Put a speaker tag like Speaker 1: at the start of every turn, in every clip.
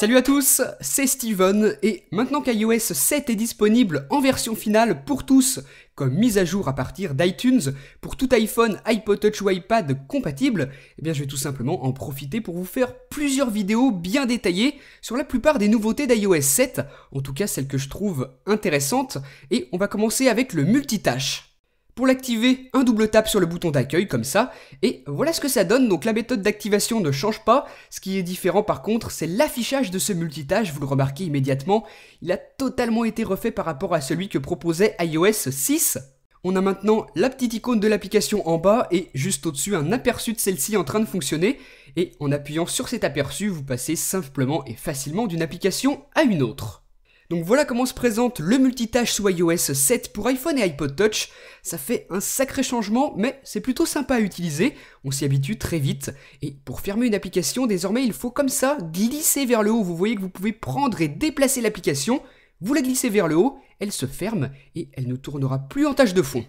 Speaker 1: Salut à tous, c'est Steven, et maintenant qu'iOS 7 est disponible en version finale pour tous, comme mise à jour à partir d'iTunes, pour tout iPhone, iPod Touch ou iPad compatible, eh bien je vais tout simplement en profiter pour vous faire plusieurs vidéos bien détaillées sur la plupart des nouveautés d'iOS 7, en tout cas celles que je trouve intéressantes, et on va commencer avec le multitâche. Pour l'activer, un double tap sur le bouton d'accueil comme ça, et voilà ce que ça donne. Donc la méthode d'activation ne change pas, ce qui est différent par contre c'est l'affichage de ce multitâche, vous le remarquez immédiatement, il a totalement été refait par rapport à celui que proposait iOS 6. On a maintenant la petite icône de l'application en bas et juste au-dessus un aperçu de celle-ci en train de fonctionner, et en appuyant sur cet aperçu vous passez simplement et facilement d'une application à une autre. Donc voilà comment se présente le multitâche sous iOS 7 pour iPhone et iPod Touch. Ça fait un sacré changement, mais c'est plutôt sympa à utiliser, on s'y habitue très vite. Et pour fermer une application, désormais il faut comme ça glisser vers le haut. Vous voyez que vous pouvez prendre et déplacer l'application, vous la glissez vers le haut, elle se ferme et elle ne tournera plus en tâche de fond.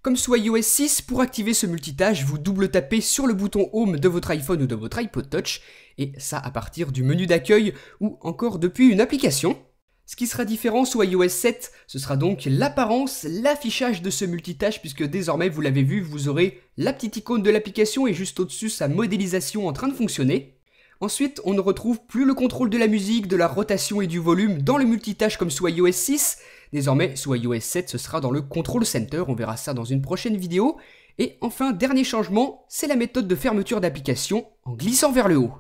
Speaker 1: Comme sous iOS 6, pour activer ce multitâche, vous double tapez sur le bouton Home de votre iPhone ou de votre iPod Touch, et ça à partir du menu d'accueil ou encore depuis une application. Ce qui sera différent sous iOS 7, ce sera donc l'apparence, l'affichage de ce multitâche, puisque désormais, vous l'avez vu, vous aurez la petite icône de l'application et juste au-dessus sa modélisation en train de fonctionner. Ensuite, on ne retrouve plus le contrôle de la musique, de la rotation et du volume dans le multitâche comme sous iOS 6. Désormais, sous iOS 7, ce sera dans le Control Center, on verra ça dans une prochaine vidéo. Et enfin, dernier changement, c'est la méthode de fermeture d'application en glissant vers le haut.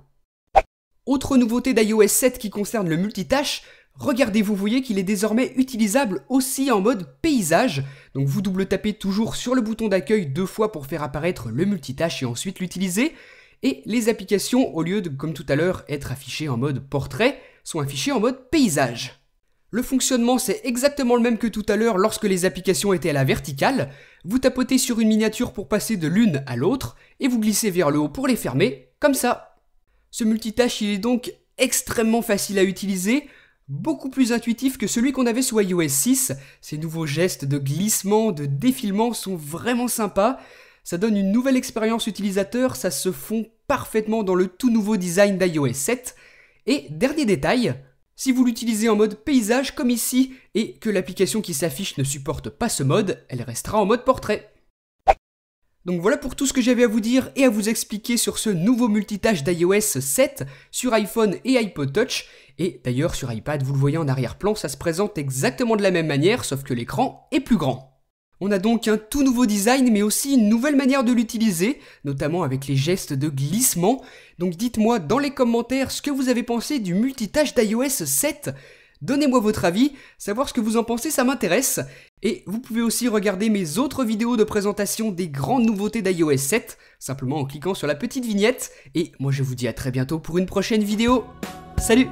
Speaker 1: Autre nouveauté d'iOS 7 qui concerne le multitâche, regardez, vous voyez qu'il est désormais utilisable aussi en mode paysage. Donc vous double tapez toujours sur le bouton d'accueil 2 fois pour faire apparaître le multitâche et ensuite l'utiliser. Et les applications, au lieu de, comme tout à l'heure, être affichées en mode portrait, sont affichées en mode paysage. Le fonctionnement c'est exactement le même que tout à l'heure lorsque les applications étaient à la verticale. Vous tapotez sur une miniature pour passer de l'une à l'autre et vous glissez vers le haut pour les fermer, comme ça. Ce multitâche il est donc extrêmement facile à utiliser, beaucoup plus intuitif que celui qu'on avait sous iOS 6. Ces nouveaux gestes de glissement, de défilement sont vraiment sympas. Ça donne une nouvelle expérience utilisateur, ça se fond parfaitement dans le tout nouveau design d'iOS 7. Et dernier détail, si vous l'utilisez en mode paysage comme ici, et que l'application qui s'affiche ne supporte pas ce mode, elle restera en mode portrait. Donc voilà pour tout ce que j'avais à vous dire et à vous expliquer sur ce nouveau multitâche d'iOS 7 sur iPhone et iPod Touch. Et d'ailleurs sur iPad, vous le voyez en arrière-plan, ça se présente exactement de la même manière, sauf que l'écran est plus grand. On a donc un tout nouveau design, mais aussi une nouvelle manière de l'utiliser, notamment avec les gestes de glissement. Donc dites-moi dans les commentaires ce que vous avez pensé du multitâche d'iOS 7. Donnez-moi votre avis, savoir ce que vous en pensez, ça m'intéresse. Et vous pouvez aussi regarder mes autres vidéos de présentation des grandes nouveautés d'iOS 7, simplement en cliquant sur la petite vignette. Et moi je vous dis à très bientôt pour une prochaine vidéo. Salut!